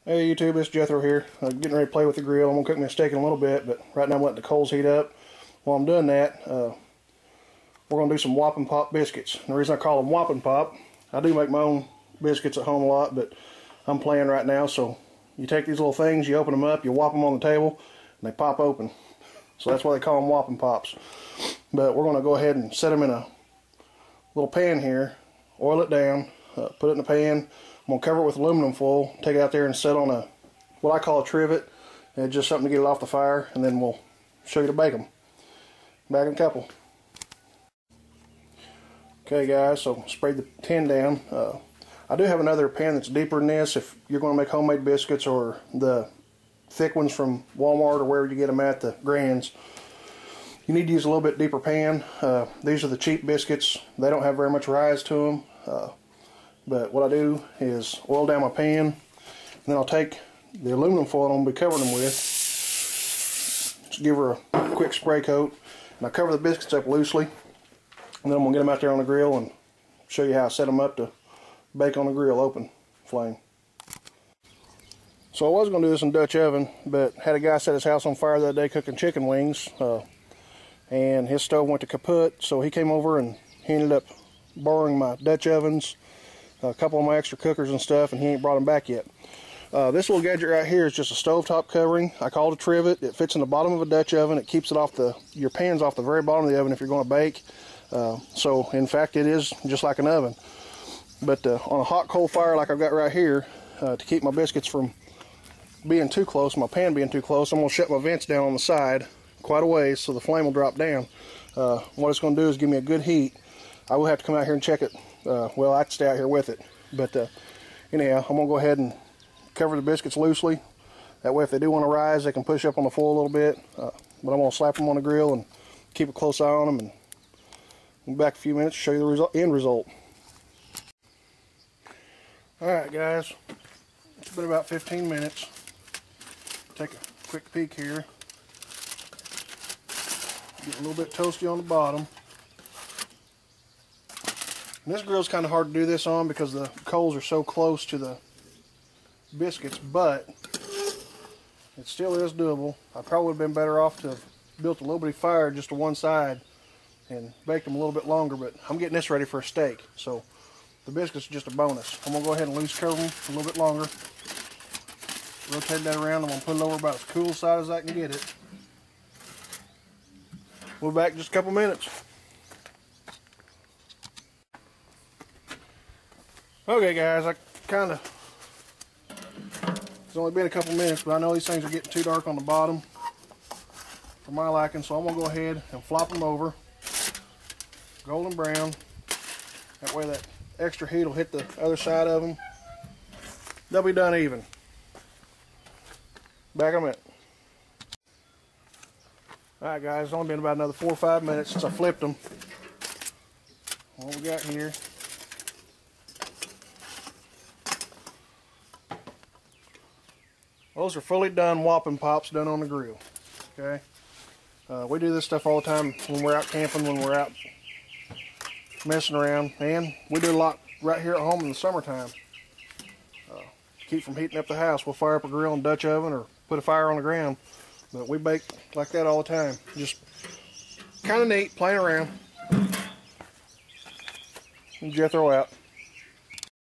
Hey YouTube, it's Jethro here. Getting ready to play with the grill. I'm going to cook me a steak in a little bit, but right now I'm letting the coals heat up. While I'm doing that, we're going to do some Whap and Pop biscuits. And the reason I call them Whap and Pop, I do make my own biscuits at home a lot, but I'm playing right now. So you take these little things, you open them up, you whop them on the table, and they pop open. So that's why they call them Whap and Pops. But we're going to go ahead and set them in a little pan here, oil it down, put it in the pan. I'm going to cover it with aluminum foil, take it out there and set on a, what I call a trivet. It's just something to get it off the fire, and then we'll show you to bake them. Back in a couple. Okay guys, so spray the tin down. I do have another pan that's deeper than this if you're going to make homemade biscuits, or the thick ones from Walmart or wherever you get them at, the grands. You need to use a little bit deeper pan. These are the cheap biscuits. They don't have very much rise to them. But what I do is oil down my pan, and then I'll take the aluminum foil I'm going to be covering them with, just give her a quick spray coat, and I cover the biscuits up loosely, and then I'm going to get them out there on the grill and show you how I set them up to bake on the grill, open flame. So I was going to do this in Dutch oven, but had a guy set his house on fire the other day cooking chicken wings, and his stove went to kaput, so he came over and he ended up borrowing my Dutch ovens, a couple of my extra cookers and stuff, and he ain't brought them back yet. This little gadget right here is just a stovetop covering. I call it a trivet. It fits in the bottom of a Dutch oven. It keeps it off your pans off the very bottom of the oven if you're going to bake. So in fact it is just like an oven. But on a hot coal fire like I've got right here, to keep my biscuits from being too close, my pan being too close, I'm going to shut my vents down on the side quite a ways so the flame will drop down. What it's going to do is give me a good heat. I will have to come out here and check it. Well, I have to stay out here with it. But anyhow, I'm going to go ahead and cover the biscuits loosely. That way if they do want to rise, they can push up on the foil a little bit. But I'm going to slap them on the grill and keep a close eye on them. And we'll be back in a few minutes to show you the end result. Alright guys, it's been about 15 minutes. Take a quick peek here. Get a little bit toasty on the bottom. And this grill's kind of hard to do this on because the coals are so close to the biscuits, but it still is doable. I probably would have been better off to have built a little bitty fire just to one side and baked them a little bit longer, but I'm getting this ready for a steak, so the biscuits are just a bonus. I'm going to go ahead and loose cover them for a little bit longer. Rotate that around. I'm going to put it over about as cool side as I can get it. We'll be back in just a couple minutes. Okay guys, it's only been a couple minutes, but I know these things are getting too dark on the bottom for my liking, so I'm going to go ahead and flop them over golden brown. That way that extra heat will hit the other side of them. They'll be done even. Back in a minute. Alright guys, it's only been about another 4 or 5 minutes since I flipped them. What we got here. Those are fully done Whap and Pops done on the grill. Okay, we do this stuff all the time when we're out camping, when we're out messing around, and we do a lot right here at home in the summertime. To keep from heating up the house, we'll fire up a grill and Dutch oven or put a fire on the ground. But we bake like that all the time. Just kind of neat, playing around. And Jethro out.